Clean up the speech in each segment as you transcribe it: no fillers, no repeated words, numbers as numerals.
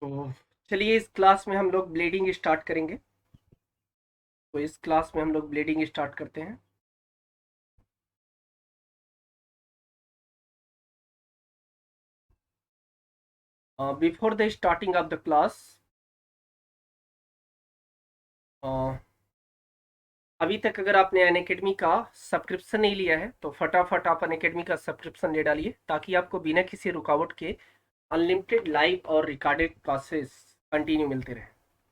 तो चलिए इस क्लास में हम लोग ब्लीडिंग स्टार्ट करेंगे। तो इस क्लास में हम लोग ब्लीडिंग स्टार्ट करते हैं। Before the starting of the class, अभी तक अगर आपने अनअकैडमी का सब्सक्रिप्शन नहीं लिया है तो फटाफट आप अनअकैडमी का सब्सक्रिप्शन ले डालिए, ताकि आपको बिना किसी रुकावट के अनलिमिटेड लाइव और रिकॉर्डेड क्लासेस कंटिन्यू मिलते रहे।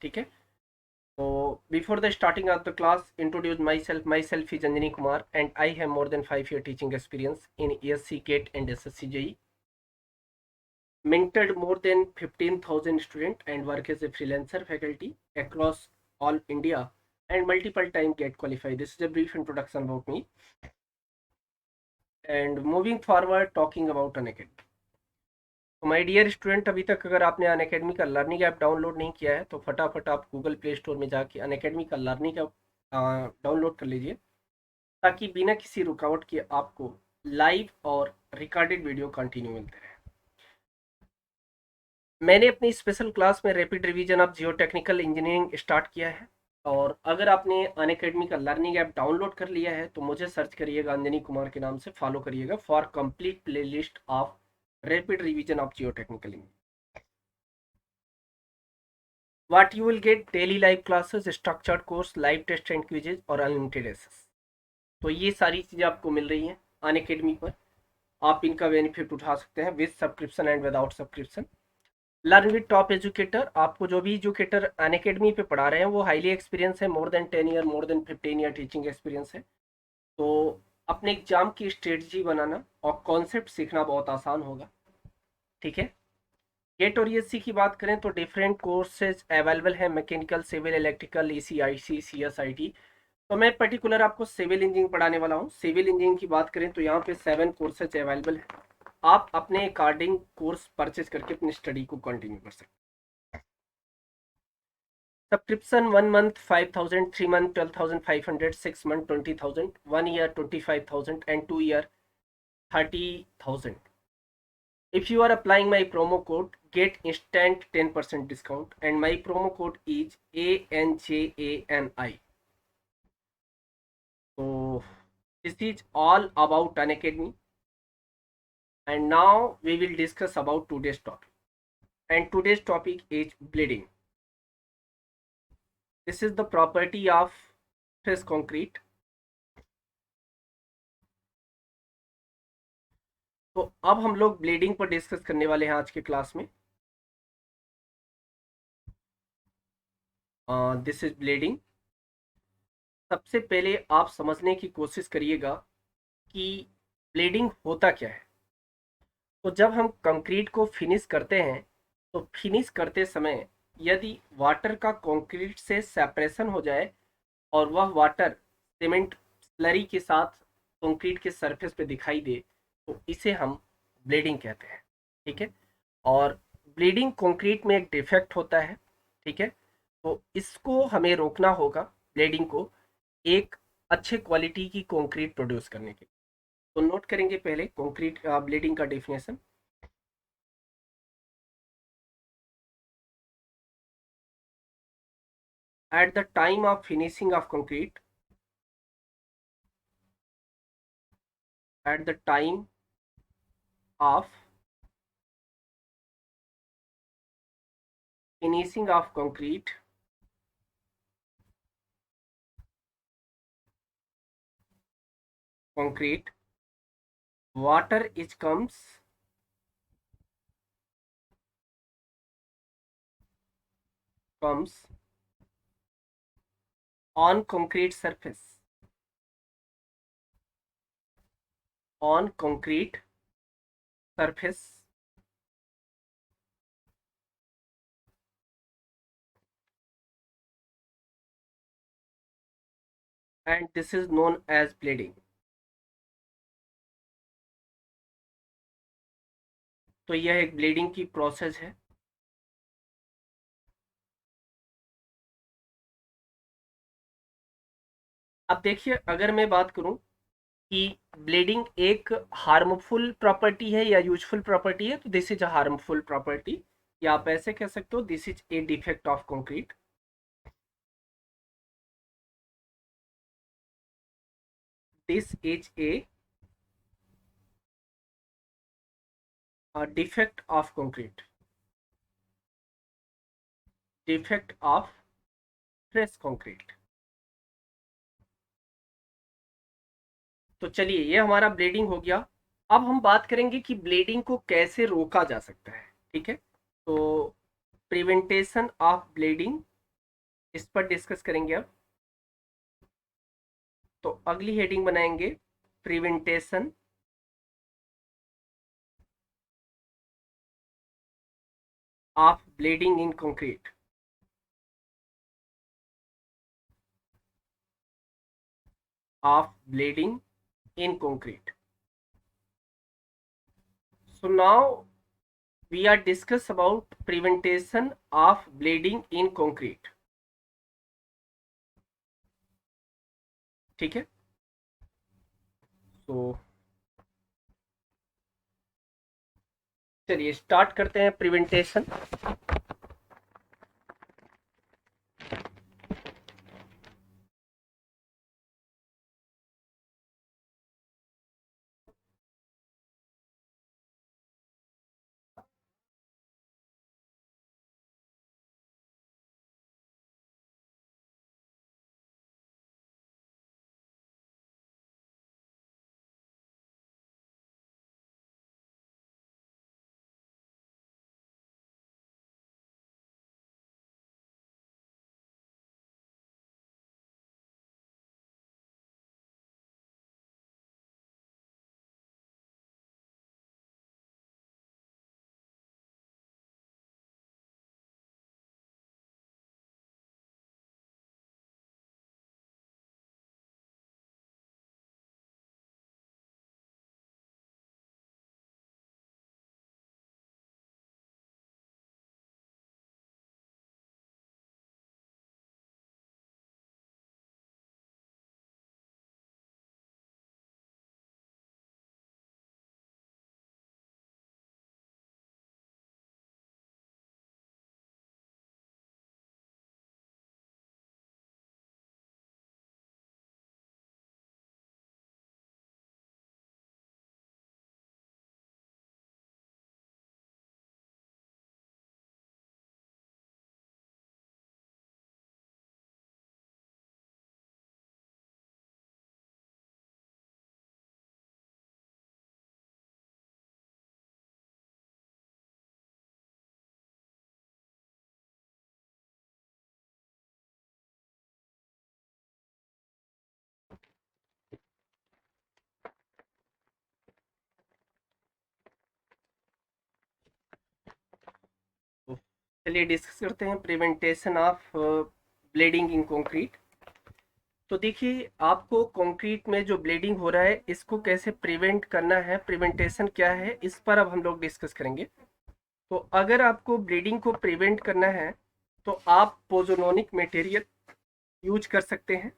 ठीक है। तो before the starting of the class, introduce myself is Anjani Kumar and I have more than 5 year teaching experience in ESC GATE and SSC JEE, mentored more than 15,000 students and work as a freelancer faculty across all India and multiple time get qualified. This is a brief introduction about me. And moving forward, talking about Unacademy. तो my dear student, अभी तक अगर आपने Unacademy का learning app download नहीं किया है तो फटाफट आप गूगल प्ले स्टोर में जाके अनअकैडमी का लर्निंग ऐप डाउनलोड कर लीजिए, ताकि बिना किसी रुकावट के आपको लाइव और रिकॉर्डेड वीडियो कंटिन्यू मिलते रहे। मैंने अपनी स्पेशल क्लास में rapid revision of Jio technical engineering start किया है। और अगर आपने अनअकैडमी का लर्निंग ऐप डाउनलोड कर लिया है तो मुझे सर्च करिएगा, अंजनी कुमार के नाम से फॉलो करिएगा for complete play list of rapid revision of Jio technical engineering. What you will get daily live classes, structured course, live test and quizzes और अनलिमिटेड एक्सेस। तो ये सारी चीज़ें आपको मिल रही हैं अनअकैडमी पर। आप इनका बेनिफिट उठा सकते हैं with subscription and without subscription. Learn with top educator, आपको जो भी एजुकेटर अनअकैडमी पे पढ़ा रहे हैं वो हाईली एक्सपीरियंस है, more than 10 year, more than 15 year teaching experience है। तो अपने एग्जाम की स्ट्रेटजी बनाना और कॉन्सेप्ट सीखना बहुत आसान होगा। ठीक है। गेट और ESC की बात करें तो डिफरेंट कोर्सेज अवेलेबल हैं, mechanical, civil, electrical, ECIC, CSIT। तो मैं पर्टिकुलर आपको सिविल इंजीनियरिंग पढ़ाने वाला हूँ। सिविल इंजीनियरिंग की बात करें तो यहाँ पे 7 कोर्सेज अवेलेबल है। आप अपने अकॉर्डिंग कोर्स परचेज करके अपनी स्टडी को कंटिन्यू कर सकते हैं। Subscription 1 month 5,000, 3 month 12,500, 6 month 20,000, 1 year 25,000 and 2 year 30,000. If you are applying my promo code, get instant 10% discount and my promo code is ANJANI. So this is all about Unacademy, and now we will discuss about today's topic. And today's topic is bleeding. This is the property of fresh concrete. तो अब हम लोग bleeding पर discuss करने वाले हैं आज के क्लास में। This is bleeding. सबसे पहले आप समझने की कोशिश करिएगा कि ब्लीडिंग होता क्या है। तो जब हम कंक्रीट को फिनिश करते हैं तो फिनिश करते समय यदि वाटर का कंक्रीट से सेपरेशन हो जाए और वह वाटर सीमेंट स्लरी के साथ कंक्रीट के सरफेस पे दिखाई दे तो इसे हम ब्लीडिंग कहते हैं। ठीक है। और ब्लीडिंग कंक्रीट में एक डिफेक्ट होता है। ठीक है। तो इसको हमें रोकना होगा, ब्लीडिंग को, एक अच्छे क्वालिटी की कंक्रीट प्रोड्यूस करने के। तो नोट करेंगे पहले कंक्रीट ब्लीडिंग का definition. At the time of finishing of concrete, at the time of finishing of concrete, water is comes on concrete surface, on concrete surface, and this is known as bleeding. तो यह एक bleeding की process है। अब देखिए, अगर मैं बात करूं कि ब्लीडिंग एक हार्मफुल प्रॉपर्टी है या यूजफुल प्रॉपर्टी है, तो this is a harmful property. या आप ऐसे कह सकते हो this is a defect of concrete. This is a defect of concrete, defect of fresh concrete. तो चलिए ये हमारा ब्लीडिंग हो गया। अब हम बात करेंगे कि ब्लीडिंग को कैसे रोका जा सकता है। ठीक है, तो प्रिवेंटेशन ऑफ ब्लीडिंग, इस पर डिस्कस करेंगे अब। तो अगली हेडिंग बनाएंगे prevention of bleeding in concrete. Of bleeding in concrete. So now we are discuss about prevention of bleeding in concrete। ठीक है, तो चलिए स्टार्ट करते हैं प्रिवेंटेशन। चलिए डिस्कस करते हैं prevention of bleeding in concrete. तो देखिए आपको कंक्रीट में जो ब्लीडिंग हो रहा है इसको कैसे प्रिवेंट करना है, प्रिवेंटेशन क्या है, इस पर अब हम लोग डिस्कस करेंगे। तो अगर आपको ब्लीडिंग को प्रिवेंट करना है तो आप पोजोलॉनिक मटेरियल यूज कर सकते हैं।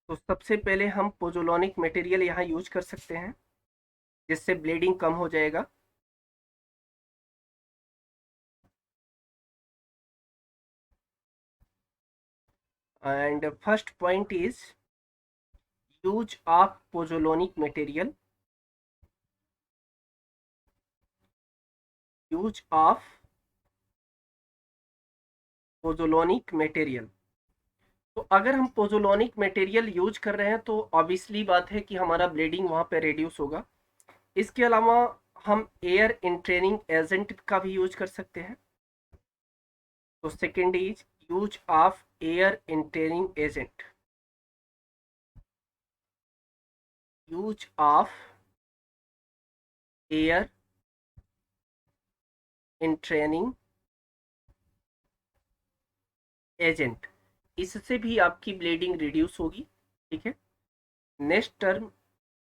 तो सबसे पहले हम पोजोलॉनिक मटेरियल यहाँ यूज कर सकते हैं जिससे ब्लीडिंग कम हो जाएगा। And first point is use of pozzolanic material, use of pozzolanic material. तो अगर हम पोजोलॉनिक मटेरियल यूज कर रहे हैं तो ऑब्वियसली बात है कि हमारा ब्लीडिंग वहाँ पे रिड्यूस होगा। इसके अलावा हम एयर इंट्रेनिंग एजेंट का भी यूज कर सकते हैं। तो second is use of air entraining agent, use of air entraining agent, इससे भी आपकी ब्लीडिंग रिड्यूस होगी। ठीक है, next term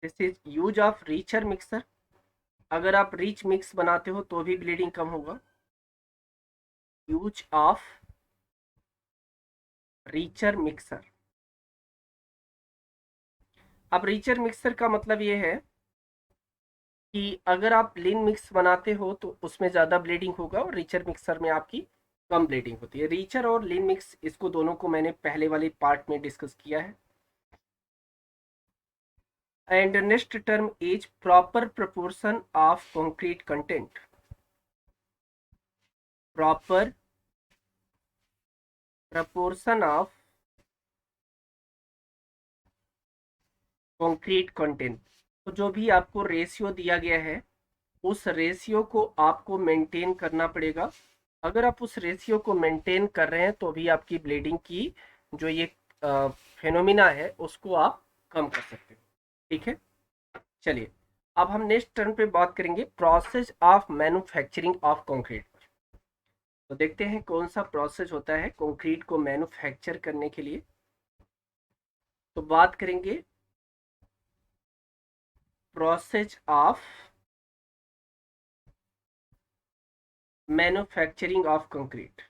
this is use of richer mixer. अगर आप रिच मिक्स बनाते हो तो भी ब्लीडिंग कम होगा। Use of richer mixer. अब रीचर मिक्सर का मतलब ये है कि अगर आप लीन मिक्स बनाते हो तो उसमें ज़्यादा ब्लीडिंग होगा और रिचर मिक्सर में आपकी कम ब्लीडिंग होती है। रिचर और लीन मिक्स, इसको दोनों को मैंने पहले वाले पार्ट में डिस्कस किया है। And next term is proper proportion of concrete content. Proper proportion of concrete content. तो जो भी आपको रेशियो दिया गया है उस रेशियो को आपको मेंटेन करना पड़ेगा। अगर आप उस रेशियो को मेंटेन कर रहे हैं तो भी आपकी ब्लीडिंग की जो ये फेनोमिना है उसको आप कम कर सकते हो। ठीक है, चलिए अब हम नेक्स्ट टर्न पे बात करेंगे process of manufacturing of concrete. तो देखते हैं कौन सा प्रोसेस होता है कंक्रीट को मैन्युफैक्चर करने के लिए। तो बात करेंगे process of manufacturing of concrete.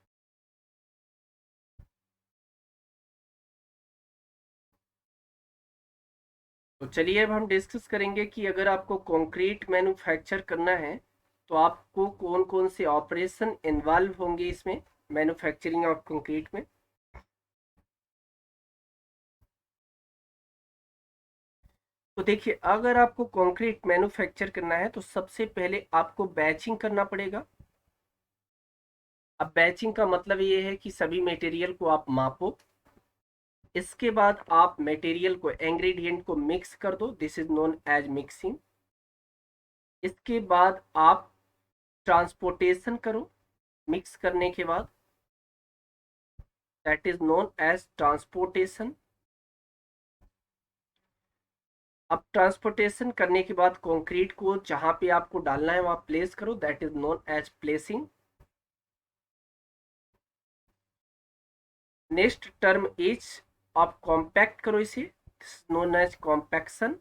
तो चलिए अब हम डिस्कस करेंगे कि अगर आपको कंक्रीट मैन्युफैक्चर करना है तो आपको कौन कौन से ऑपरेशन इन्वॉल्व होंगे इसमें, मैन्युफैक्चरिंग ऑफ कंक्रीट में। तो देखिए अगर आपको कंक्रीट मैन्युफैक्चर करना है तो सबसे पहले आपको बैचिंग करना पड़ेगा। अब बैचिंग का मतलब ये है कि सभी मटेरियल को आप मापो, इसके बाद आप मटेरियल को, इंग्रेडिएंट को मिक्स कर दो, this is known as mixing. इसके बाद आप ट्रांसपोर्टेशन करो मिक्स करने के बाद, that is known as transportation. अब ट्रांसपोर्टेशन करने के बाद कंक्रीट को जहां पे आपको डालना है वहां प्लेस करो, that is known as placing. Next term is आप कॉम्पैक्ट करो इसे, नोन एज कॉम्पैक्शन।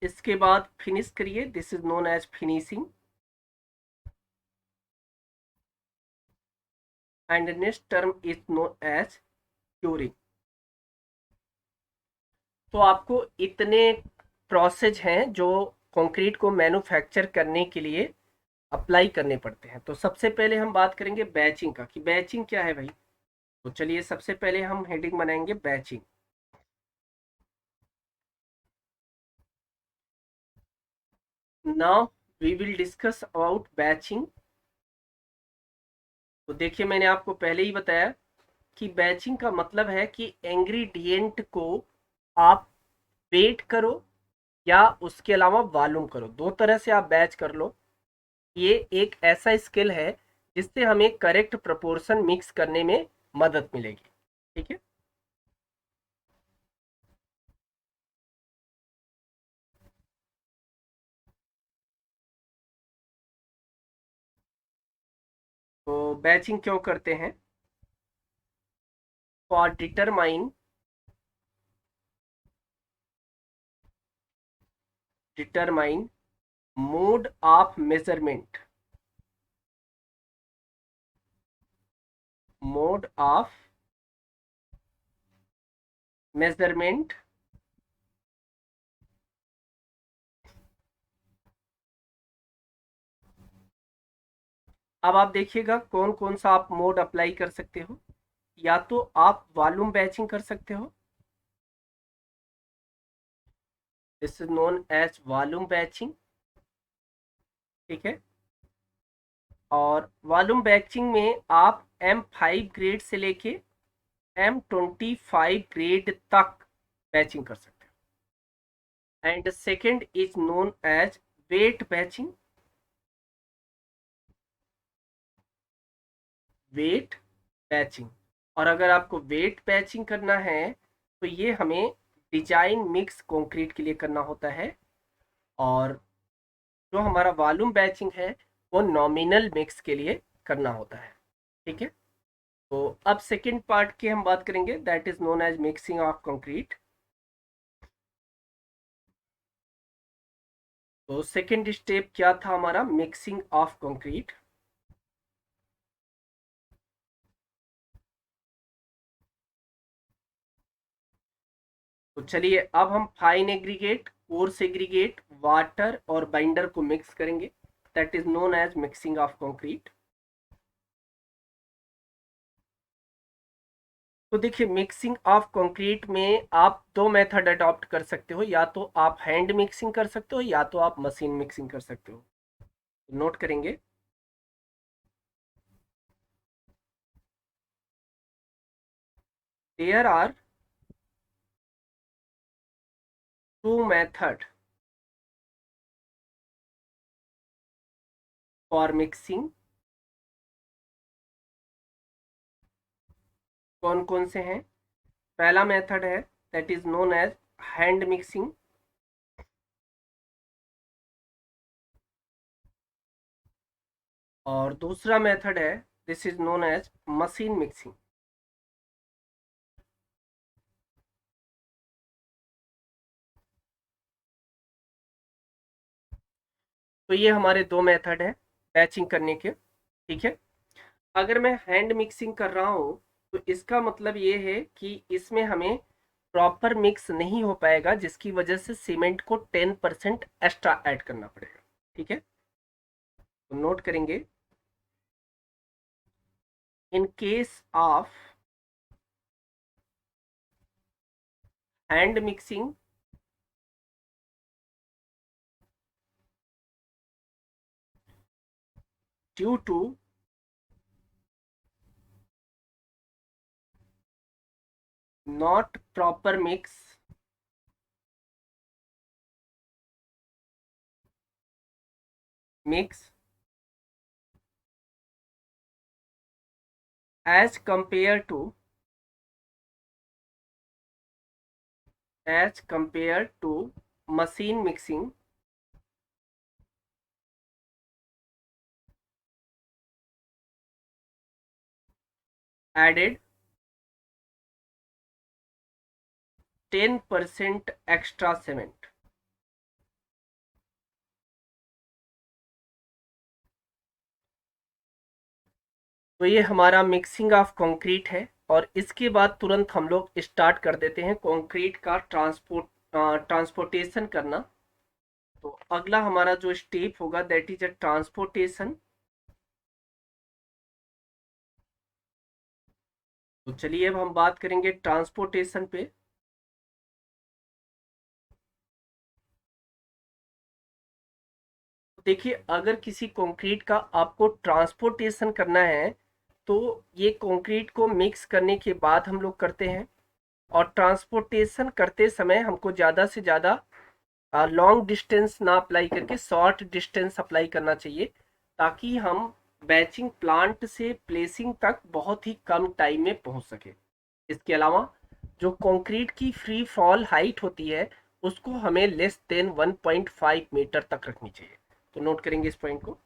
इसके बाद फिनिश करिए, this is known as finishing. And next term is known as curing. तो आपको इतने प्रोसेस हैं जो कंक्रीट को मैन्युफैक्चर करने के लिए अप्लाई करने पड़ते हैं। तो सबसे पहले हम बात करेंगे बैचिंग का, कि बैचिंग क्या है भाई। तो चलिए सबसे पहले हम हेडिंग बनाएंगे batching. Now we will discuss about batching. तो देखिए मैंने आपको पहले ही बताया कि बैचिंग का मतलब है कि इंग्रेडिएंट को आप वेट करो या उसके अलावा वॉल्यूम करो, दो तरह से आप बैच कर लो। ये एक ऐसा स्किल है जिससे हमें करेक्ट प्रोपोर्शन मिक्स करने में मदद मिलेगी। ठीक है, तो बैचिंग क्यों करते हैं, for determine mode of measurement, mode of measurement. अब आप देखिएगा कौन कौन सा आप मोड अप्लाई कर सकते हो। या तो आप वॉल्यूम बैचिंग कर सकते हो, this is known as volume batching. ठीक है, और वॉल्यूम बैचिंग में आप M5 ग्रेड से लेके M25 ग्रेड तक बैचिंग कर सकते हो। And second is known as weight batching, weight batching. और अगर आपको वेट बैचिंग करना है तो ये हमें डिजाइन मिक्स कंक्रीट के लिए करना होता है, और जो हमारा वॉल्यूम बैचिंग है वो नॉमिनल मिक्स के लिए करना होता है। ठीक है, तो अब सेकेंड पार्ट की हम बात करेंगे, that is known as mixing of concrete. तो सेकेंड स्टेप क्या था हमारा, मिक्सिंग ऑफ कंक्रीट। तो चलिए अब हम fine aggregate coarse aggregate, water और बाइंडर को मिक्स करेंगे, that is known as mixing of concrete. तो देखिए मिक्सिंग ऑफ कंक्रीट में आप दो मेथड अडॉप्ट कर सकते हो, या तो आप हैंड मिक्सिंग कर सकते हो या तो आप मशीन मिक्सिंग कर सकते हो। नोट करेंगे, there are two method for mixing. कौन कौन से हैं? पहला मेथड है that is known as hand mixing, और दूसरा मेथड है this is known as machine mixing. तो ये हमारे दो मेथड है बैचिंग करने के, ठीक है। अगर मैं हैंड मिक्सिंग कर रहा हूँ तो इसका मतलब ये है कि इसमें हमें प्रॉपर मिक्स नहीं हो पाएगा, जिसकी वजह से सीमेंट को 10% एक्स्ट्रा ऐड करना पड़ेगा, ठीक है। तो नोट करेंगे, in case of hand mixing, due to not proper mix as compared to machine mixing, added 10% extra cement। तो ये हमारा मिक्सिंग ऑफ कंक्रीट है, और इसके बाद तुरंत हम लोग स्टार्ट कर देते हैं कंक्रीट का ट्रांसपोर्टेशन करना। तो अगला हमारा जो स्टेप होगा दैट इज अ ट्रांसपोर्टेशन। तो चलिए अब हम बात करेंगे ट्रांसपोर्टेशन पे। देखिए अगर किसी कंक्रीट का आपको ट्रांसपोर्टेशन करना है तो ये कंक्रीट को मिक्स करने के बाद हम लोग करते हैं, और ट्रांसपोर्टेशन करते समय हमको ज़्यादा से ज़्यादा लॉन्ग डिस्टेंस ना अप्लाई करके शॉर्ट डिस्टेंस अप्लाई करना चाहिए, ताकि हम बैचिंग प्लांट से प्लेसिंग तक बहुत ही कम टाइम में पहुंच सके। इसके अलावा जो कंक्रीट की फ्री फॉल हाइट होती है उसको हमें लेस देन 1.5 मीटर तक रखनी चाहिए। तो नोट करेंगे इस पॉइंट को।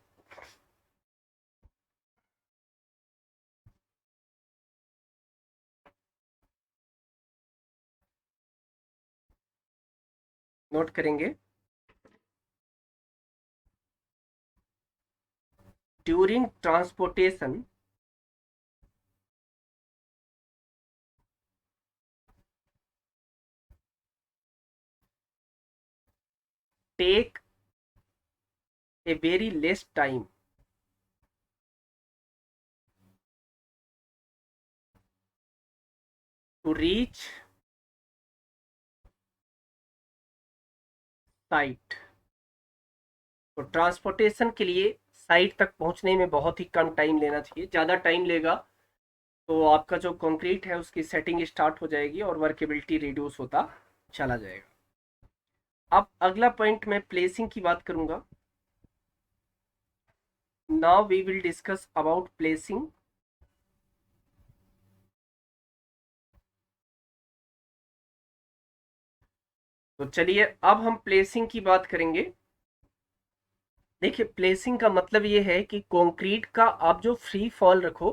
नोट करेंगे, during transportation take a very less time to reach site. तो ट्रांसपोर्टेशन के लिए साइट तक पहुंचने में बहुत ही कम टाइम लेना चाहिए, ज़्यादा टाइम लेगा तो आपका जो कंक्रीट है उसकी सेटिंग स्टार्ट हो जाएगी और वर्केबिलिटी रिड्यूस होता चला जाएगा। अब अगला पॉइंट मैं प्लेसिंग की बात करूंगा। Now we will discuss about placing. तो चलिए अब हम प्लेसिंग की बात करेंगे। देखिए प्लेसिंग का मतलब ये है कि कंक्रीट का आप जो फ्री फॉल रखो।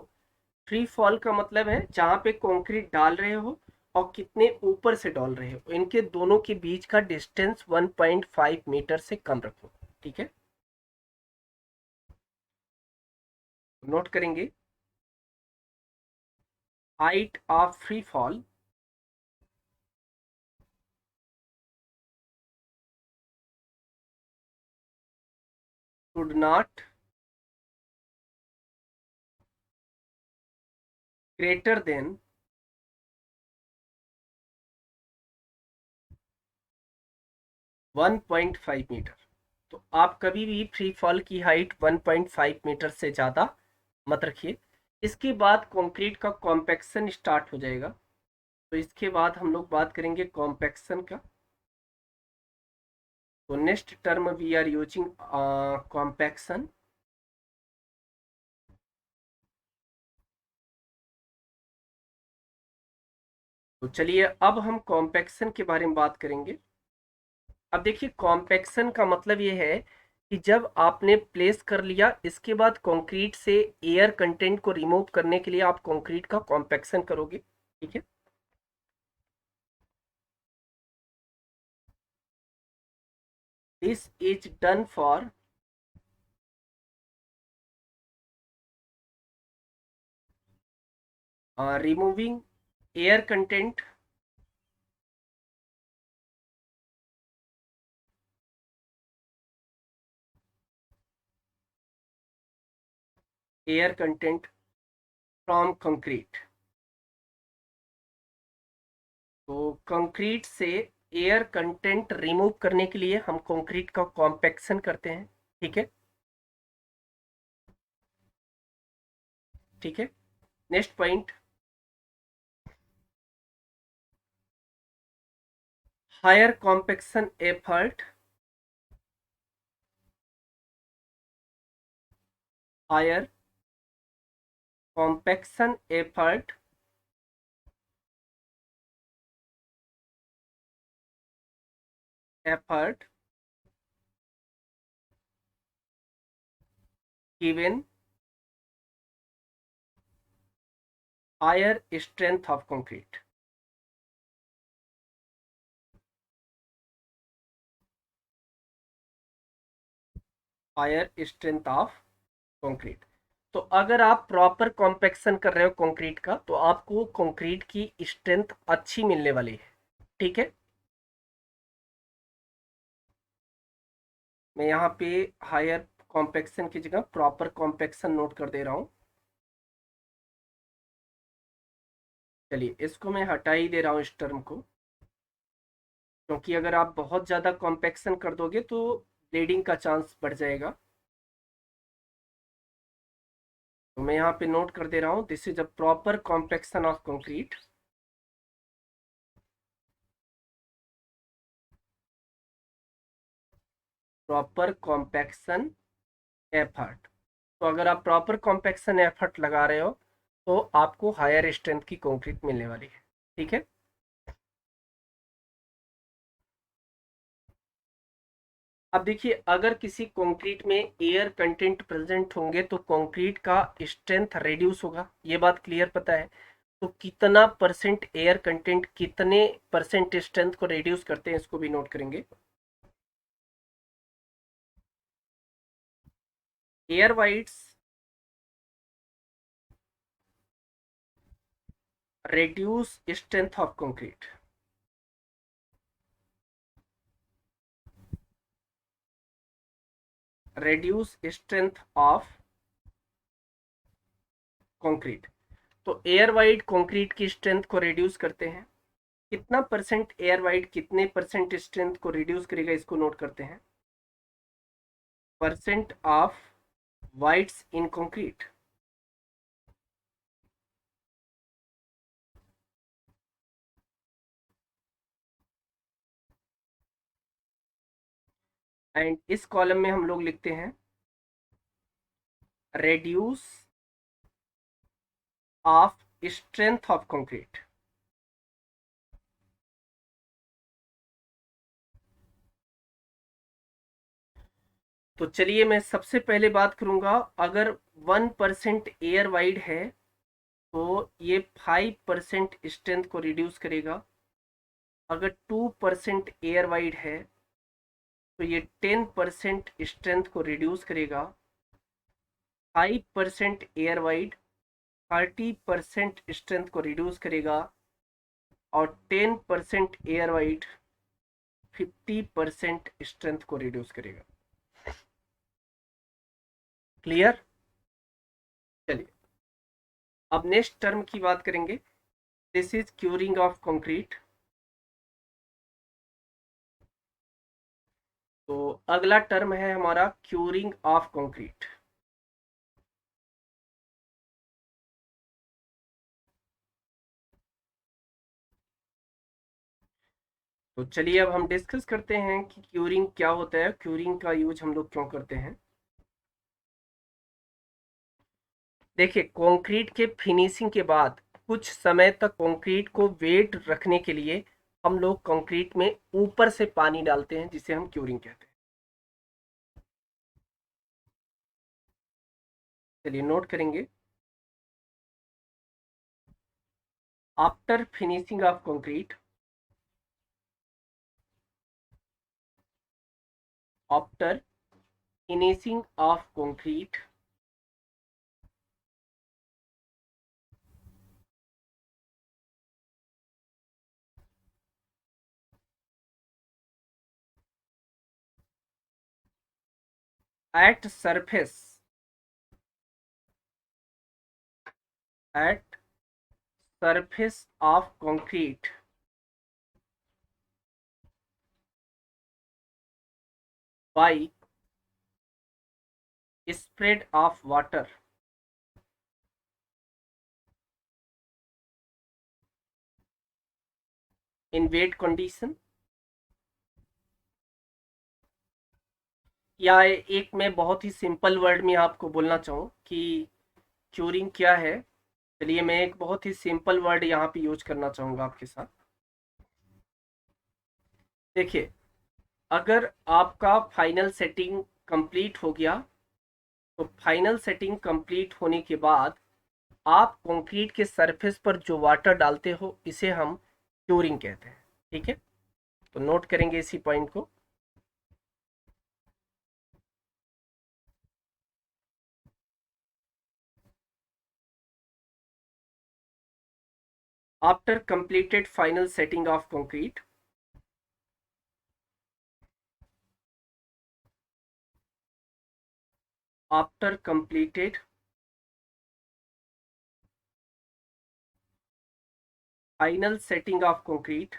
फ्री फॉल का मतलब है जहाँ पे कंक्रीट डाल रहे हो और कितने ऊपर से डाल रहे हो, इनके दोनों के बीच का डिस्टेंस 1.5 मीटर से कम रखो, ठीक है। नोट करेंगे, height of free fall should not greater than 1.5 metre. तो आप कभी भी फ्री फॉल की हाइट 1.5 मीटर से ज़्यादा मत रखिए। इसके बाद कंक्रीट का कॉम्पैक्शन स्टार्ट हो जाएगा। तो इसके बाद हम लोग बात करेंगे कॉम्पैक्शन का। तो next term we are using compaction. तो चलिए अब हम कॉम्पैक्शन के बारे में बात करेंगे। अब देखिए कॉम्पैक्शन का मतलब ये है कि जब आपने प्लेस कर लिया, इसके बाद कंक्रीट से एयर कंटेंट को रिमूव करने के लिए आप कंक्रीट का कॉम्पैक्शन करोगे। ठीक है। This is done for removing air content air content from concrete. तो कंक्रीट से एयर कंटेंट रिमूव करने के लिए हम कंक्रीट का कॉम्पैक्शन करते हैं। ठीक है। ठीक है। Next point, higher compaction effort, higher compaction effort effort given higher strength of concrete। Higher strength of concrete. तो अगर आप प्रॉपर कॉम्पैक्शन कर रहे हो कंक्रीट का, तो आपको कंक्रीट की स्ट्रेंथ अच्छी मिलने वाली है। ठीक है। मैं यहाँ पे हायर कॉम्पैक्शन की जगह प्रॉपर कॉम्पैक्शन नोट कर दे रहा हूँ। चलिए इसको मैं हटा ही दे रहा हूँ इस टर्म को, क्योंकि अगर आप बहुत ज़्यादा कॉम्पैक्शन कर दोगे तो ब्लीडिंग का चांस बढ़ जाएगा। तो मैं यहाँ पे नोट कर दे रहा हूँ, this is a proper compaction of concrete. Proper compaction effort. तो अगर आप प्रॉपर कॉम्पैक्शन एफर्ट लगा रहे हो तो आपको हायर स्ट्रेंथ की कंक्रीट मिलने वाली है। ठीक है। अब देखिए अगर किसी कंक्रीट में एयर कंटेंट प्रेजेंट होंगे तो कंक्रीट का स्ट्रेंथ रिड्यूस होगा, ये बात क्लियर पता है। तो कितना परसेंट एयर कंटेंट कितने परसेंट स्ट्रेंथ को रिड्यूस करते हैं, इसको भी नोट करेंगे। Air wides reduce strength of concrete। reduce strength of concrete। तो एयर वाइड कंक्रीट की स्ट्रेंथ को रिड्यूस करते हैं। कितना परसेंट एयर वाइड कितने परसेंट स्ट्रेंथ को रिड्यूस करेगा, इसको नोट करते हैं। Percent of wides in concrete. And इस कॉलम में हम लोग लिखते हैं reduce of strength of concrete. तो चलिए मैं सबसे पहले बात करूंगा, अगर 1% एयर वाइड है तो ये 5% स्ट्रेंथ को रिड्यूस करेगा। अगर 2% एयर वाइड है तो ये 10% स्ट्रेंथ को रिड्यूस करेगा। 5% एयर वाइड 30% स्ट्रेंथ को रिड्यूस करेगा। और 10% एयर वाइड 50% स्ट्रेंथ को रिड्यूस करेगा। क्लियर। चलिए अब नेक्स्ट टर्म की बात करेंगे। This is curing of concrete. तो अगला टर्म है हमारा क्यूरिंग ऑफ कंक्रीट। तो चलिए अब हम डिस्कस करते हैं कि क्यूरिंग क्या होता है, क्यूरिंग का यूज हम लोग क्यों करते हैं। देखिए कंक्रीट के फिनिशिंग के बाद कुछ समय तक कंक्रीट को वेट रखने के लिए हम लोग कंक्रीट में ऊपर से पानी डालते हैं, जिसे हम क्यूरिंग कहते हैं। चलिए नोट करेंगे। After finishing of concrete, after finishing of concrete, at surface, at surface of concrete, by spread of water in wet condition। या एक मैं बहुत ही सिंपल वर्ड में आपको बोलना चाहूँ कि क्यूरिंग क्या है। चलिए मैं एक बहुत ही सिंपल वर्ड यहाँ पे यूज करना चाहूँगा आपके साथ। देखिए अगर आपका फाइनल सेटिंग कंप्लीट हो गया, तो फाइनल सेटिंग कंप्लीट होने के बाद आप कंक्रीट के सरफेस पर जो वाटर डालते हो, इसे हम क्यूरिंग कहते हैं। ठीक है, तो नोट करेंगे इसी पॉइंट को। After completed final setting of concrete, after completed final setting of concrete,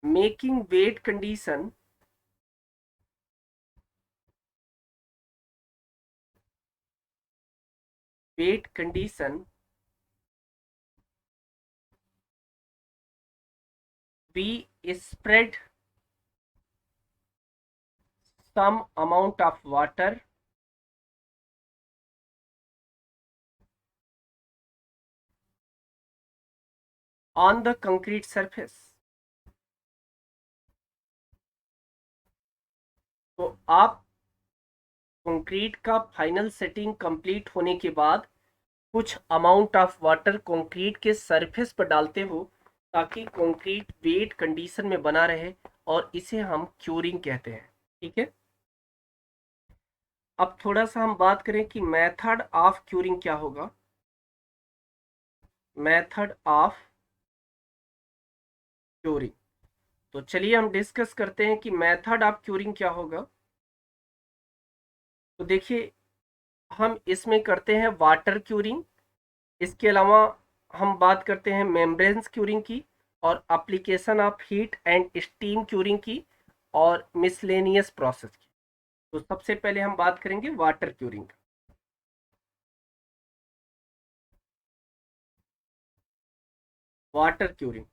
making wet condition we spread some amount of water on the concrete surface। तो आप कंक्रीट का फाइनल सेटिंग कंप्लीट होने के बाद कुछ अमाउंट ऑफ वाटर कंक्रीट के surface पर डालते हो, ताकि कंक्रीट वेट कंडीशन में बना रहे, और इसे हम क्यूरिंग कहते हैं। ठीक है, अब थोड़ा सा हम बात करें कि मेथड ऑफ क्यूरिंग क्या होगा। मेथड ऑफ क्यूरिंग, तो चलिए हम डिस्कस करते हैं कि मेथड ऑफ क्यूरिंग क्या होगा। तो देखिए हम इसमें करते हैं वाटर क्यूरिंग, इसके अलावा हम बात करते हैं मेम्ब्रेन्स क्यूरिंग की, और application of heat and steam curing की, और मिसलेनियस प्रोसेस की। तो सबसे पहले हम बात करेंगे वाटर क्यूरिंग। वाटर क्यूरिंग,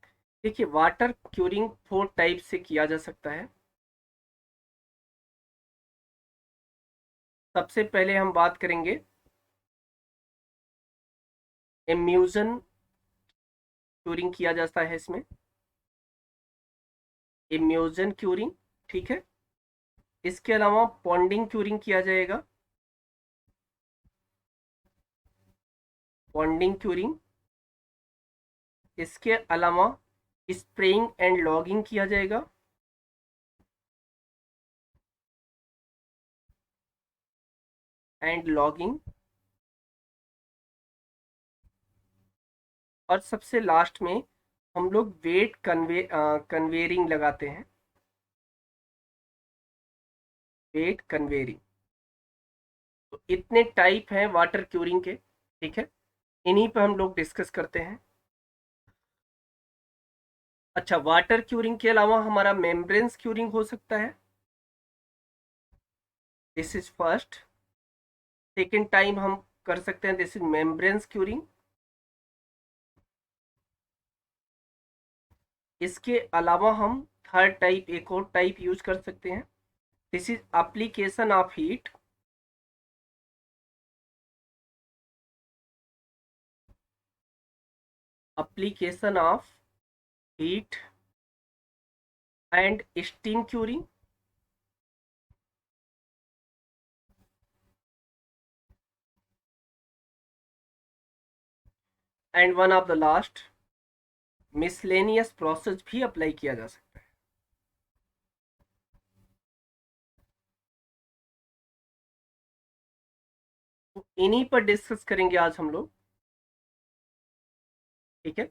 देखिए वाटर क्यूरिंग 4 टाइप से किया जा सकता है। सबसे पहले हम बात करेंगे इम्यूजन क्यूरिंग किया जाता है इसमें, इम्यूजन क्यूरिंग। ठीक है, इसके अलावा पॉन्डिंग क्यूरिंग किया जाएगा, पॉन्डिंग क्यूरिंग। इसके अलावा स्प्रेइंग एंड लॉगिंग किया जाएगा, एंड लॉगिंग। और सबसे लास्ट में हम लोग वेट कन्वेयरिंग लगाते हैं, वेट कन्वेयरिंग। तो इतने टाइप हैं वाटर क्यूरिंग के, ठीक है, इन्हीं पे हम लोग डिस्कस करते हैं। अच्छा, वाटर क्यूरिंग के अलावा हमारा मेम्ब्रेन्स क्यूरिंग हो सकता है, this is first. Second time हम कर सकते हैं, दिस इज मेम्ब्रेन्स क्यूरिंग। इसके अलावा हम थर्ड टाइप, एक और टाइप यूज कर सकते हैं, this is application of heat. Application of heat and steam curing. And one of the last, miscellaneous process भी अप्लाई किया जा सकता है। तो इन्हीं पर डिस्कस करेंगे आज हम लोग, ठीक है।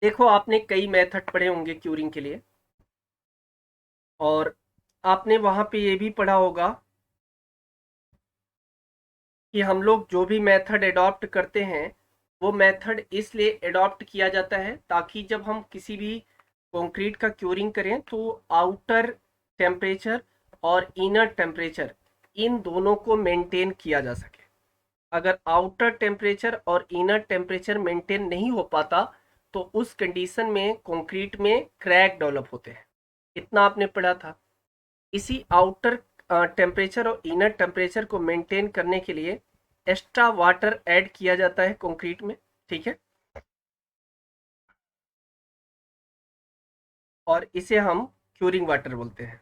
देखो, आपने कई मेथड पढ़े होंगे क्यूरिंग के लिए, और आपने वहां पे ये भी पढ़ा होगा कि हम लोग जो भी मेथड एडॉप्ट करते हैं, वो मेथड इसलिए एडॉप्ट किया जाता है ताकि जब हम किसी भी कंक्रीट का क्यूरिंग करें तो आउटर टेम्परेचर और इनर टेम्परेचर, इन दोनों को मेंटेन किया जा सके। अगर आउटर टेम्परेचर और इनर टेम्परेचर मेंटेन नहीं हो पाता तो उस कंडीशन में कंक्रीट में क्रैक डेवलप होते हैं, इतना आपने पढ़ा था। इसी आउटर टेम्परेचर और इनर टेम्परेचर को मेंटेन करने के लिए एक्स्ट्रा वाटर ऐड किया जाता है कंक्रीट में, ठीक है, और इसे हम क्यूरिंग वाटर बोलते हैं।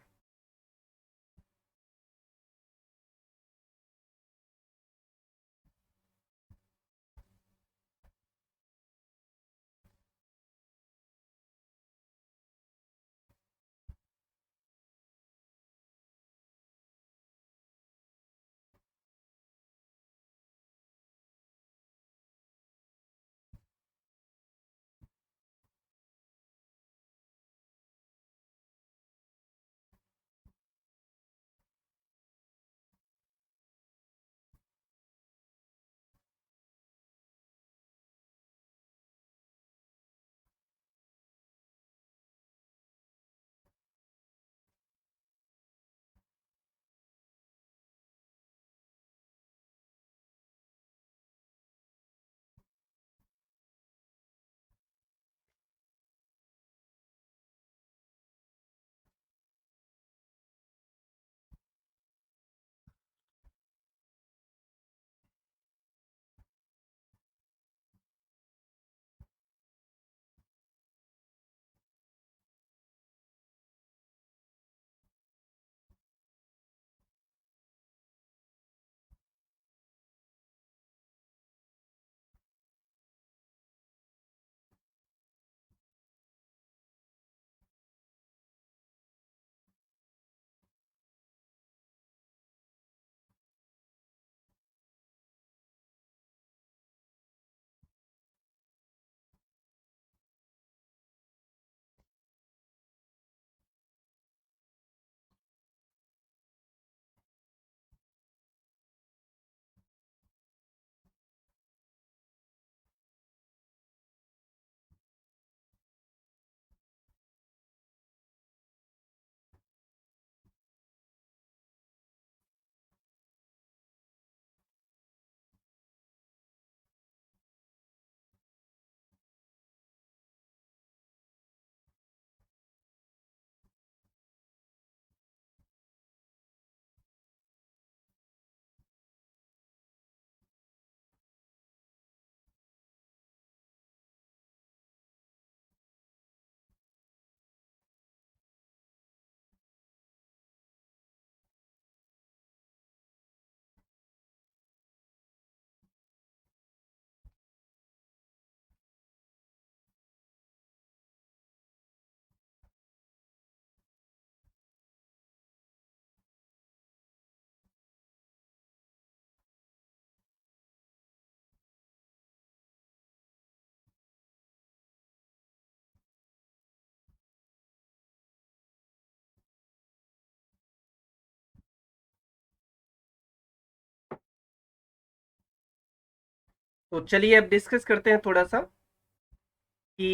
तो चलिए अब डिस्कस करते हैं थोड़ा सा कि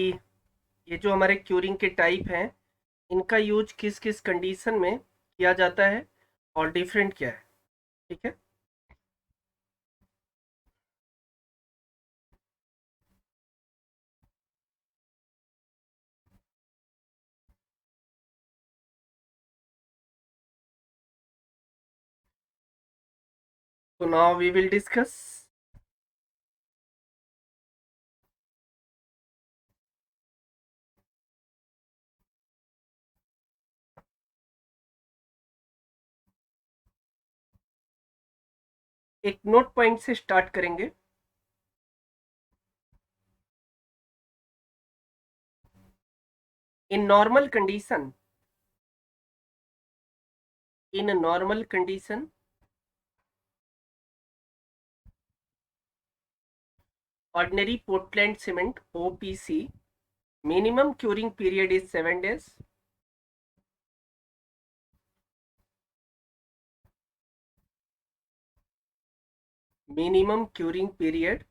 ये जो हमारे क्यूरिंग के टाइप हैं इनका यूज किस किस कंडीशन में किया जाता है और डिफरेंट क्या है। ठीक है। तो नाउ वी विल डिस्कस। एक नोट पॉइंट से स्टार्ट करेंगे। In normal condition, in normal condition ordinary Portland cement OPC minimum curing period is 7 days. Minimum curing period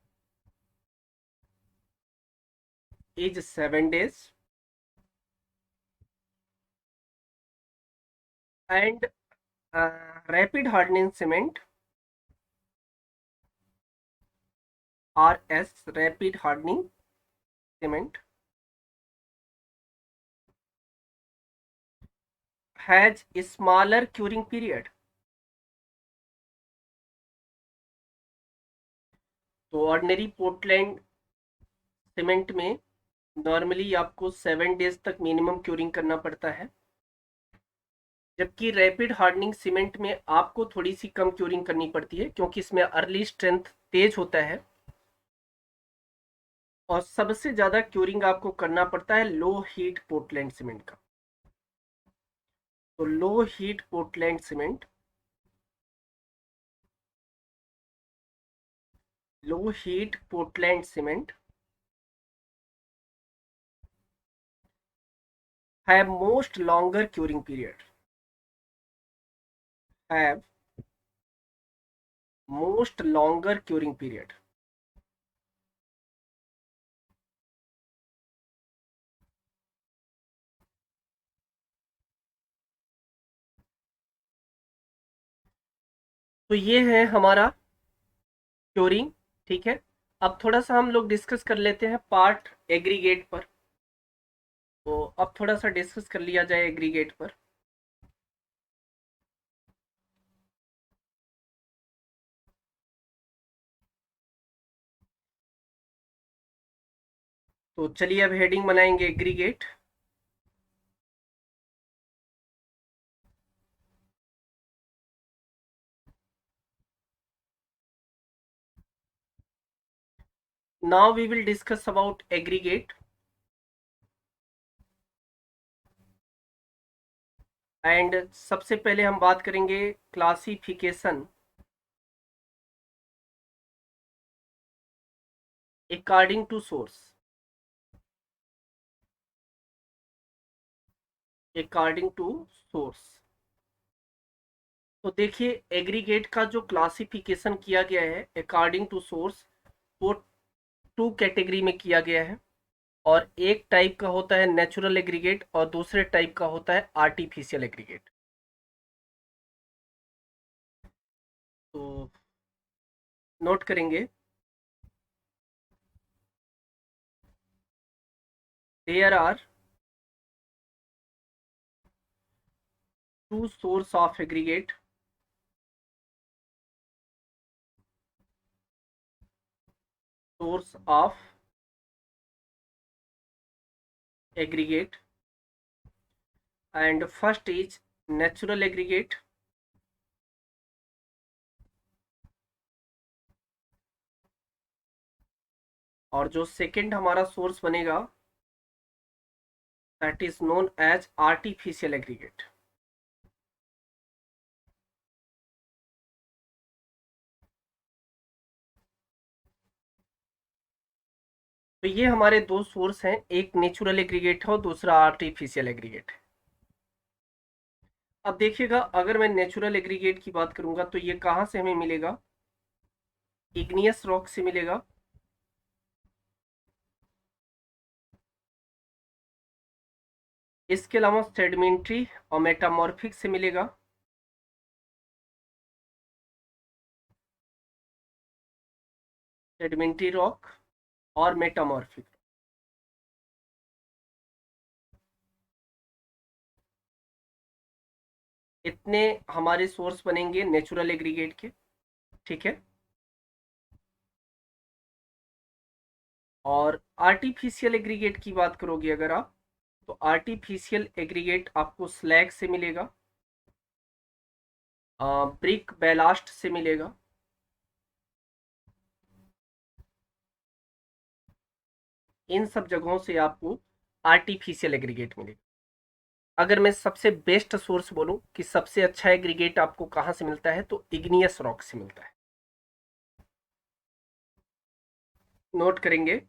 is 7 days. And rapid hardening cement RS, rapid hardening cement has a smaller curing period. तो ordinary Portland cement में normally आपको 7 days तक minimum curing करना पड़ता है, जबकि rapid hardening cement में आपको थोड़ी सी कम क्यूरिंग करनी पड़ती है क्योंकि इसमें अर्ली स्ट्रेंथ तेज होता है और सबसे ज़्यादा क्यूरिंग आपको करना पड़ता है लो हीट पोर्टलैंड सीमेंट का। तो low heat Portland cement, low heat Portland cement have most longer curing period, have most longer curing period. तो ये है हमारा क्यूरिंग। ठीक है। अब थोड़ा सा हम लोग डिस्कस कर लेते हैं पार्ट एग्रीगेट पर। तो अब थोड़ा सा डिस्कस कर लिया जाए एग्रीगेट पर। तो चलिए अब हेडिंग बनाएंगे aggregate. Now we will discuss about aggregate. And सबसे पहले हम बात करेंगे classification according to source. According to source. तो देखिए एग्रीगेट का जो क्लासिफिकेशन किया गया है अकॉर्डिंग टू सोर्स वो टू कैटेगरी में किया गया है। और एक टाइप का होता है नेचुरल एग्रीगेट और दूसरे टाइप का होता है आर्टिफिशियल एग्रीगेट। तो नोट करेंगे there are two source of aggregate. Source of aggregate and first is natural aggregate और जो सेकंड हमारा सोर्स बनेगा that is known as artificial aggregate. तो ये हमारे दो सोर्स हैं, एक नेचुरल एग्रीगेट है और दूसरा आर्टिफिशियल एग्रीगेट है। अब देखिएगा अगर मैं नेचुरल एग्रीगेट की बात करूंगा तो ये कहाँ से हमें मिलेगा, इग्नियस रॉक से मिलेगा। इसके अलावा सेडिमेंट्री और मेटामॉर्फिक से मिलेगा। सेडिमेंट्री रॉक और मेटामॉर्फिक। इतने हमारे सोर्स बनेंगे नेचुरल एग्रीगेट के। ठीक है। और आर्टिफिशियल एग्रीगेट की बात करोगे अगर आप, तो आर्टिफिशियल एग्रीगेट आपको स्लैग से मिलेगा, ब्रिक बेलास्ट से मिलेगा, इन सब जगहों से आपको आर्टिफिशियल एग्रीगेट मिलेगा। अगर मैं सबसे बेस्ट सोर्स बोलूं कि सबसे अच्छा एग्रीगेट आपको कहां से मिलता है, तो इग्नियस रॉक से मिलता है। नोट करेंगे।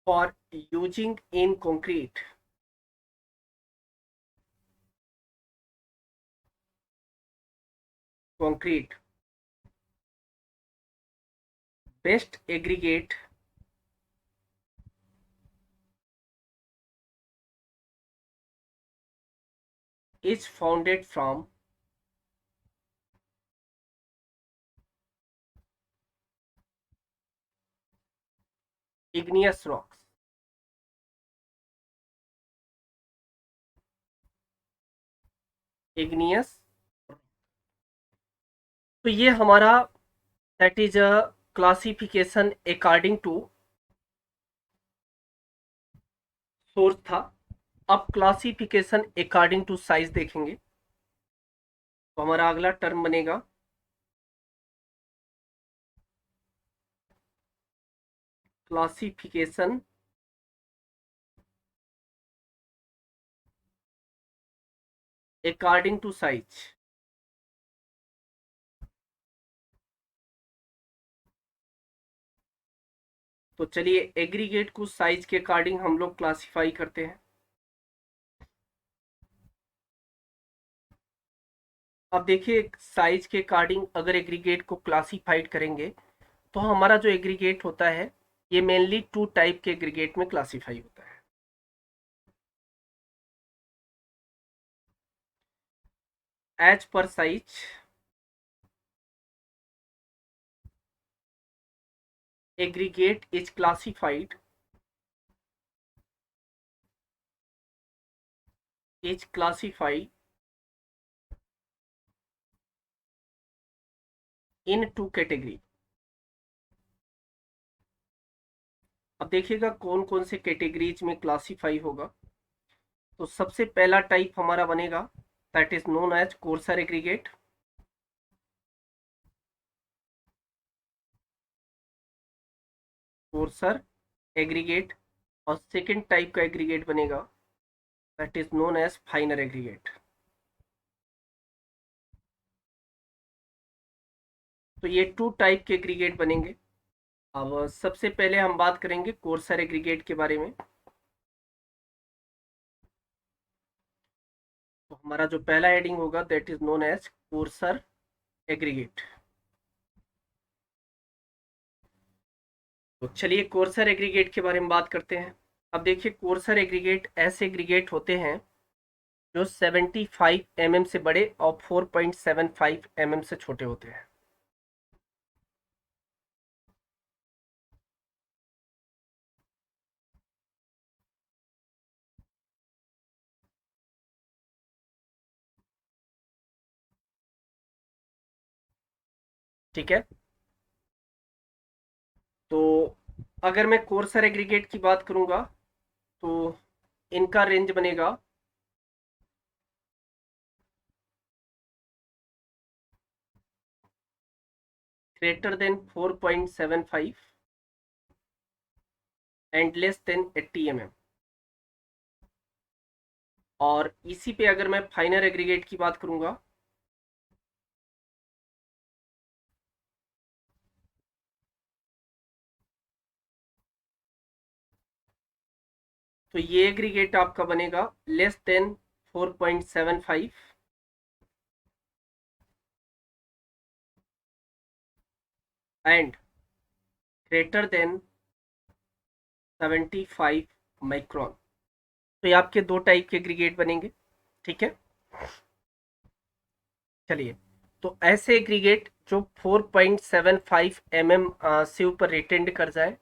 For using in concrete, concrete best aggregate is founded from igneous rocks। igneous, तो ये हमारा that is a classification according to source था। अब क्लासिफिकेशन अकॉर्डिंग टू साइज देखेंगे, तो हमारा अगला टर्म बनेगा क्लासिफिकेशन अकॉर्डिंग टू साइज। तो चलिए एग्रीगेट को साइज के अकॉर्डिंग हम लोग क्लासिफाई करते हैं। अब देखिए साइज के अकॉर्डिंग अगर एग्रीगेट को क्लासिफाइड करेंगे, तो हमारा जो एग्रीगेट होता है ये मेनली टू टाइप के एग्रीगेट में क्लासिफाई होता है। As per size, aggregate is classified in two category। अब देखिएगा कौन कौन से कैटेगरीज में क्लासिफाई होगा। तो सबसे पहला टाइप हमारा बनेगा that is known as coarser aggregate. Coarser aggregate. और सेकंड टाइप का एग्रीगेट बनेगा that is known as finer aggregate. तो ये टू टाइप के एग्रीगेट बनेंगे। अब सबसे पहले हम बात करेंगे कोर्सर एग्रीगेट के बारे में। तो हमारा जो पहला हेडिंग होगा that is known as coarser aggregate. तो चलिए कोर्सर एग्रीगेट के बारे में बात करते हैं। अब देखिए कोर्सर एग्रीगेट ऐसे एग्रीगेट होते हैं जो 75 mm से बड़े और 4.75 mm से छोटे होते हैं। ठीक है। तो अगर मैं कोर्सर एग्रीगेट की बात करूंगा, तो इनका रेंज बनेगा greater than 4.75 and less than 80 mm। और इसी पे अगर मैं फाइनर एग्रीगेट की बात करूंगा, तो ये एग्रीगेट आपका बनेगा less than 4.75 and greater than 75 micron. तो ये आपके दो टाइप के एग्रीगेट बनेंगे, ठीक है। चलिए, तो ऐसे एग्रीगेट जो 4.75 mm से ऊपर रिटेंड कर जाए,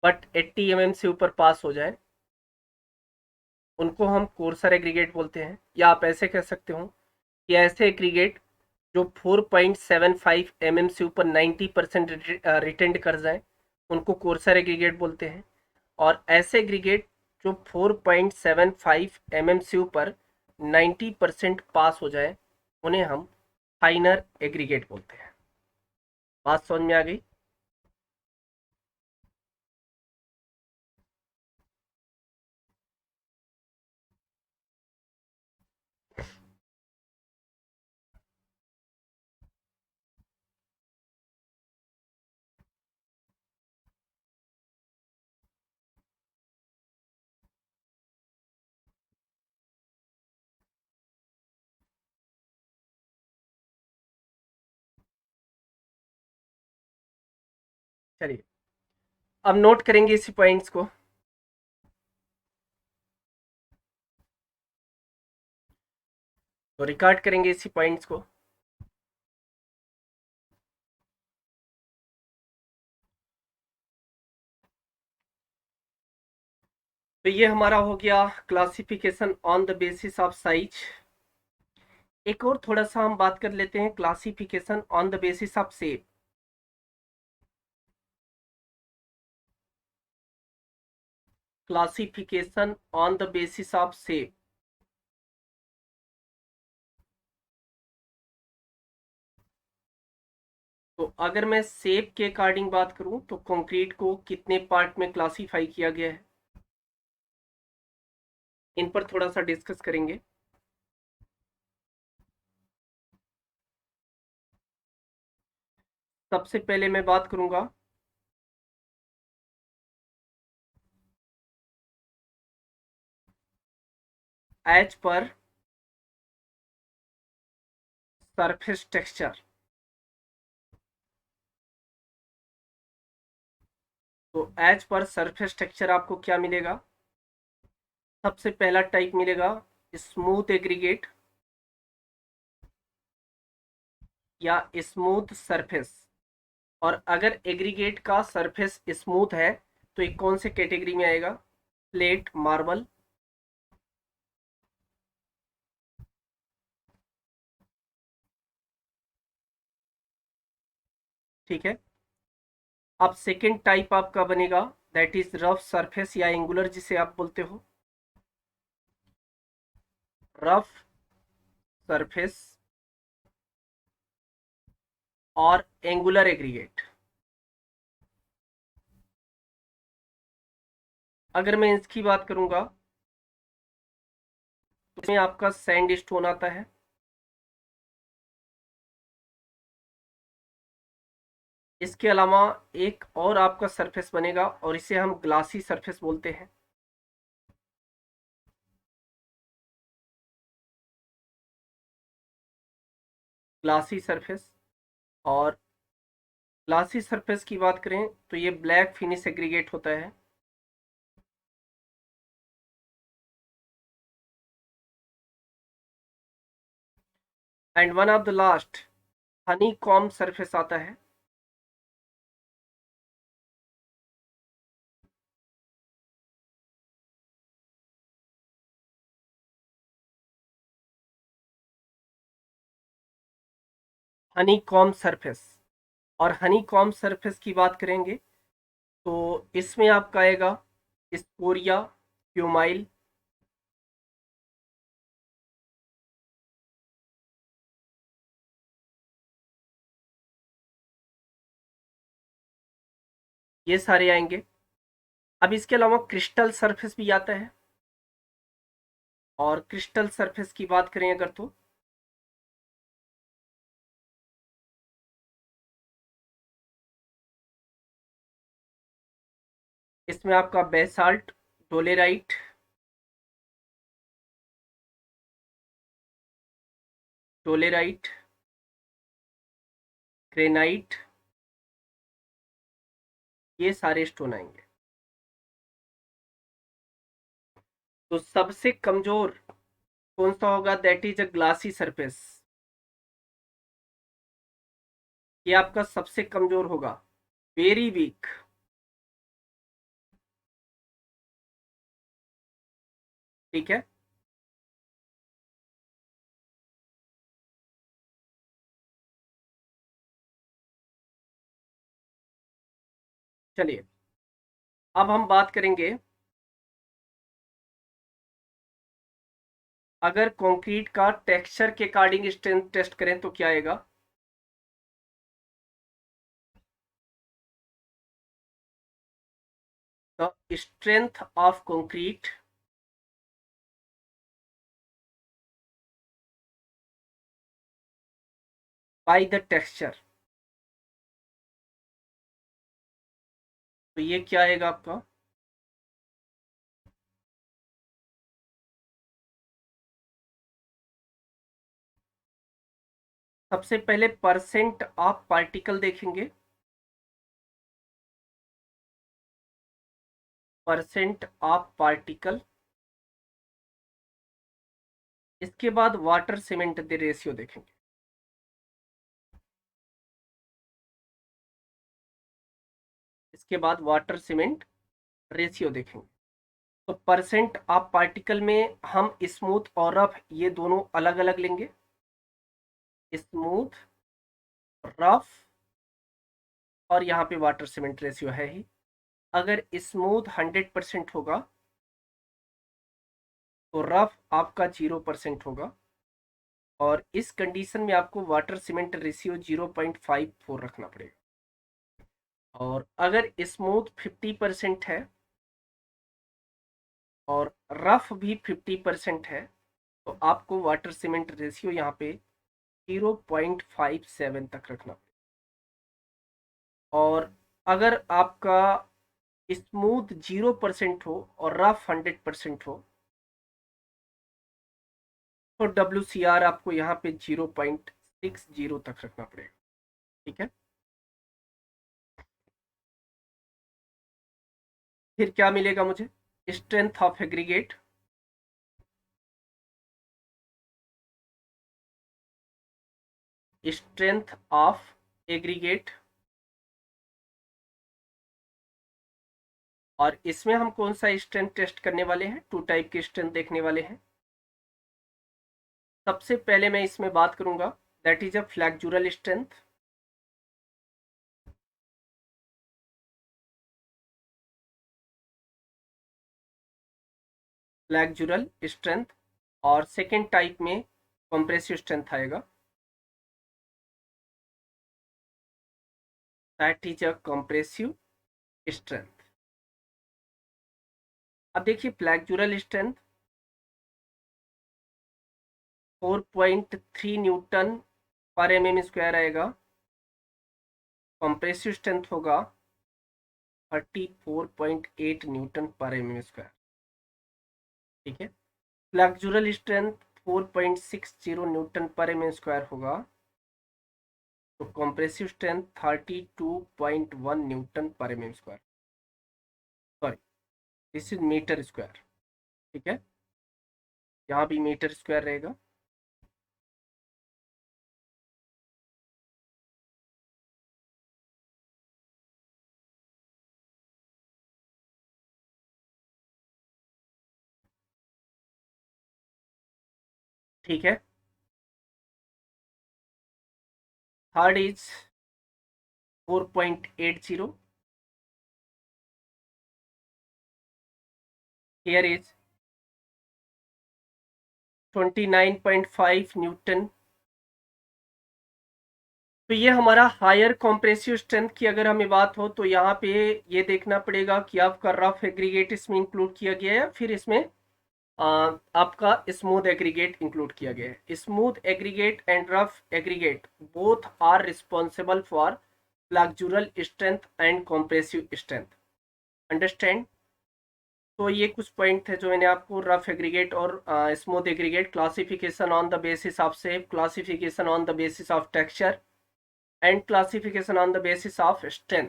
बट 80 mm से ऊपर पास हो जाए, उनको हम कोर्सर एग्रीगेट बोलते हैं। या आप ऐसे कह सकते हो कि ऐसे एग्रीगेट जो 4.75 mm से ऊपर 90% रिटेंड कर जाए, उनको कोर्सर एग्रीगेट बोलते हैं। और ऐसे एग्रीगेट जो 4.75 mm से ऊपर 90% पास हो जाए, उन्हें हम फाइनर एग्रीगेट बोलते हैं। बात समझ में आ गई? चलिए, अब नोट करेंगे इसी पॉइंट्स को। तो रिकॉर्ड करेंगे इसी पॉइंट्स को। तो ये हमारा हो गया classification on the basis of size. एक और थोड़ा सा हम बात कर लेते हैं, classification on the basis of shape. Classification on the basis of shape. तो अगर मैं शेप के अकॉर्डिंग बात करूं तो कंक्रीट को कितने पार्ट में क्लासिफाई किया गया है, इन पर थोड़ा सा डिस्कस करेंगे। सबसे पहले मैं बात करूंगा एज पर सरफेस टेक्सचर। तो एज पर सरफेस टेक्सचर आपको क्या मिलेगा? सबसे पहला टाइप मिलेगा स्मूथ एग्रीगेट या स्मूथ सरफेस। और अगर एग्रीगेट का सरफेस स्मूथ है तो ये कौन से कैटेगरी में आएगा? Plate marble. ठीक है। अब सेकेंड टाइप आपका बनेगा, दैट इज रफ सरफेस या एंगुलर जिसे आप बोलते हो। रफ सरफेस और एंगुलर एग्रीगेट। अगर मैं इसकी बात करूंगा तो इसमें आपका सैंड स्टोन आता है। इसके अलावा एक और आपका सरफेस बनेगा और इसे हम ग्लासी सरफेस बोलते हैं। Glassy surface. और ग्लासी सरफेस की बात करें तो ये ब्लैक फिनिश एग्रीगेट होता है। And one of the last Honey com surface आता है। Honey com surface. और हनी कॉम सरफेस की बात करेंगे तो इसमें आपका आएगा स्कोरिया, क्यूमाइल, ये सारे आएंगे। अब इसके अलावा क्रिस्टल सरफेस भी आता है। और क्रिस्टल सरफेस की बात करें अगर तो इसमें आपका बेसाल्ट, डोलेराइट, डोलेराइट ग्रेनाइट, ये सारे स्टोन आएंगे। तो सबसे कमजोर कौन सा होगा? That is a glassy surface. ये आपका सबसे कमजोर होगा, वेरी वीक। ठीक है, चलिए अब हम बात करेंगे, अगर कंक्रीट का टेक्सचर के अकॉर्डिंग स्ट्रेंथ टेस्ट करें तो क्या आएगा? The strength of concrete by the texture. तो ये क्या आएगा आपका? सबसे पहले परसेंट ऑफ पार्टिकल देखेंगे, परसेंट ऑफ पार्टिकल। इसके बाद वाटर सीमेंट दे रेशियो देखेंगे। इसके बाद वाटर सीमेंट रेशियो देखेंगे। तो परसेंट ऑफ पार्टिकल में हम स्मूथ और रफ ये दोनों अलग अलग लेंगे। स्मूथ, रफ, और यहाँ पे वाटर सीमेंट रेशियो है ही। अगर स्मूथ 100% होगा तो रफ आपका 0% होगा, और इस कंडीशन में आपको वाटर सीमेंट रेशियो 0.54 रखना पड़ेगा। और अगर स्मूथ 50% है और रफ भी 50% है तो आपको वाटर सीमेंट रेशियो यहाँ पे 0.57 तक रखना पड़ेगा। और अगर आपका स्मूथ 0% हो और रफ 100% हो तो WCR आपको यहाँ पे 0.60 तक रखना पड़ेगा। ठीक है, फिर क्या मिलेगा मुझे? Strength of aggregate, strength of aggregate. और इसमें हम कौन सा स्ट्रेंथ टेस्ट करने वाले हैं? टू टाइप के स्ट्रेंथ देखने वाले हैं। सबसे पहले मैं इसमें बात करूंगा, that is a flexural strength. Flexural strength. और सेकेंड टाइप में कंप्रेसिव स्ट्रेंथ आएगा, that is a compressive strength. अब देखिए फ्लैक्चुरल स्ट्रेंथ 4.3 न्यूटन पर mm² आएगा। कंप्रेसिव स्ट्रेंथ होगा 34.8 न्यूटन पर mm²। ठीक है, फ्लैक्चुरल स्ट्रेंथ 4.60 न्यूटन पर mm² होगा, तो कंप्रेसिव स्ट्रेंथ 32.1 न्यूटन पर mm²। Sorry, this is metre square. ठीक है, यहाँ भी मीटर स्क्वायर रहेगा। ठीक है, third is 4.80, here is 29.5 newton. तो ये हमारा हायर कॉम्प्रेसिव स्ट्रेंथ की अगर हमें बात हो तो यहाँ पे ये देखना पड़ेगा कि आपका रफ एग्रीगेट इसमें इंक्लूड किया गया है, फिर इसमें आपका स्मूथ एग्रीगेट इंक्लूड किया गया है। Smooth aggregate and rough aggregate both are responsible for flexural strength and compressive strength. Understand? तो ये कुछ पॉइंट थे जो मैंने आपको रफ एग्रीगेट और smooth aggregate, classification on the basis of shape, classification on the basis of texture, and classification on the basis of strength.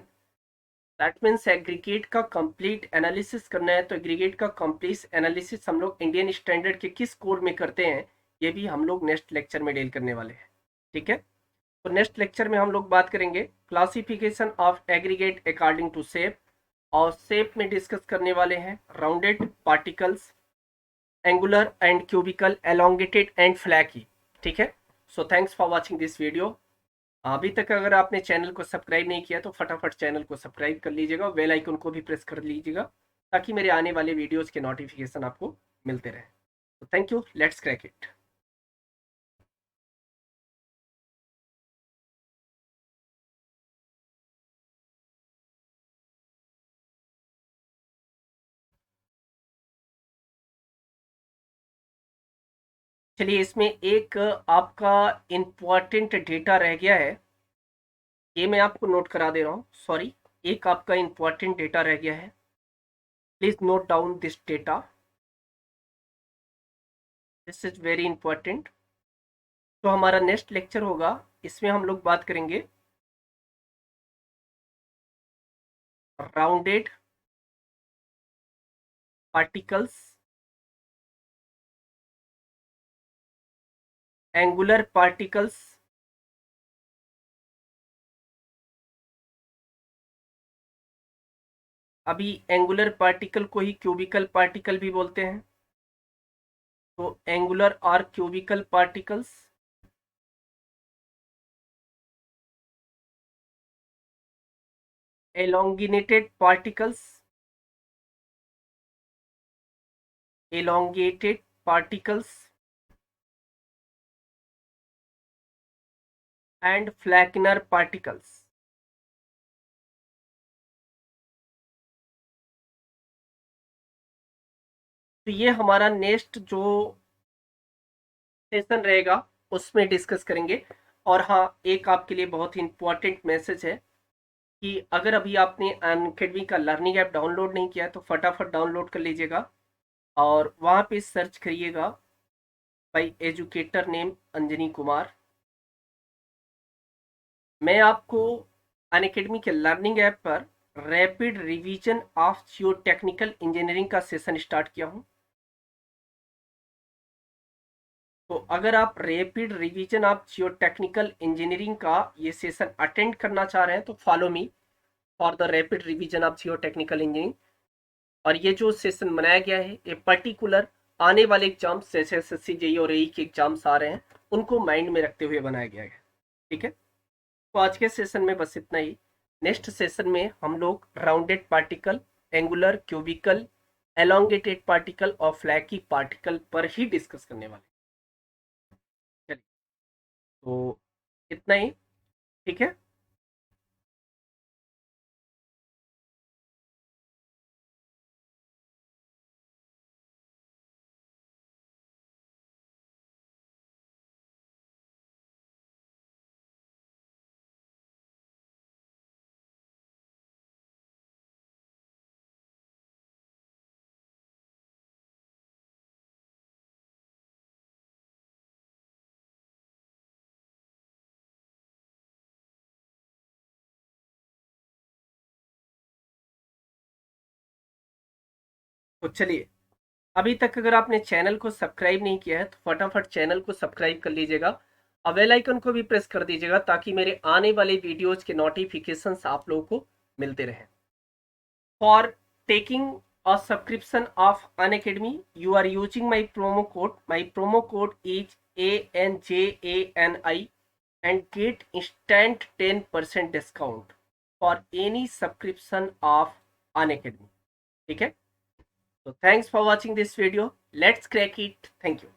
That means aggregate का complete analysis करना है, तो एग्रीगेट का कंप्लीट एनालिसिस हम लोग Indian standard के किस code में करते हैं, ये भी हम लोग नेक्स्ट लेक्चर में डील करने वाले हैं। ठीक है, तो नेक्स्ट लेक्चर में हम लोग बात करेंगे classification of aggregate according to shape, और शेप में डिस्कस करने वाले हैं rounded particles, angular and cubical, elongated and flaky. ठीक है, so thanks for watching this video. अभी तक अगर आपने चैनल को सब्सक्राइब नहीं किया तो फटाफट चैनल को सब्सक्राइब कर लीजिएगा, बेल आइकन को भी प्रेस कर लीजिएगा, ताकि मेरे आने वाले वीडियोस के नोटिफिकेशन आपको मिलते रहे। तो thank you, let's crack it. चलिए, इसमें एक आपका इम्पॉर्टेंट डेटा रह गया है, ये मैं आपको नोट करा दे रहा हूँ। सॉरी, एक आपका इम्पॉर्टेंट डेटा रह गया है, please note down this data, this is very important. तो हमारा नेक्स्ट लेक्चर होगा, इसमें हम लोग बात करेंगे राउंडेड पार्टिकल्स, एंगुलर पार्टिकल्स, अभी एंगुलर पार्टिकल को ही क्यूबिकल पार्टिकल भी बोलते हैं, तो एंगुलर और cubical particles, elongated particles, elongated particles and flacner particles। तो ये हमारा नेक्स्ट जो सेशन रहेगा उसमें डिस्कस करेंगे। और हाँ, एक आपके लिए बहुत ही इंपॉर्टेंट मैसेज है कि अगर अभी आपने अनअकैडमी का लर्निंग ऐप डाउनलोड नहीं किया है तो फटाफट डाउनलोड कर लीजिएगा, और वहाँ पे सर्च करिएगा by educator name Anjani Kumar. मैं आपको अनअकैडमी के लर्निंग ऐप पर rapid revision of Jio technical engineering का सेशन स्टार्ट किया हूँ। तो अगर आप rapid revision of Jio technical engineering का ये सेशन अटेंड करना चाह रहे हैं तो follow me for the rapid revision of Jio technical engineering. और ये जो सेशन बनाया गया है ये पर्टिकुलर आने वाले एग्जाम्स जैसे एसएससी जेई और एई के एग्जाम्स आ रहे हैं उनको माइंड में रखते हुए बनाया गया है। ठीक है, तो आज के सेशन में बस इतना ही। नेक्स्ट सेशन में हम लोग rounded particle, angular, cubical, elongated particle और फ्लैकी पार्टिकल पर ही डिस्कस करने वाले। चलिए, तो इतना ही। ठीक है। तो चलिए, अभी तक अगर आपने चैनल को सब्सक्राइब नहीं किया है तो फटाफट चैनल को सब्सक्राइब कर लीजिएगा और बेल आइकन को भी प्रेस कर दीजिएगा, ताकि मेरे आने वाले वीडियोज के नोटिफिकेशंस आप लोगों को मिलते रहें। For taking a subscription of Unacademy, you are using my promo code. My promo code is ANJANI and get instant 10% discount for any subscription of Unacademy. ठीक है, so thanks for watching this video. Let's crack it. Thank you.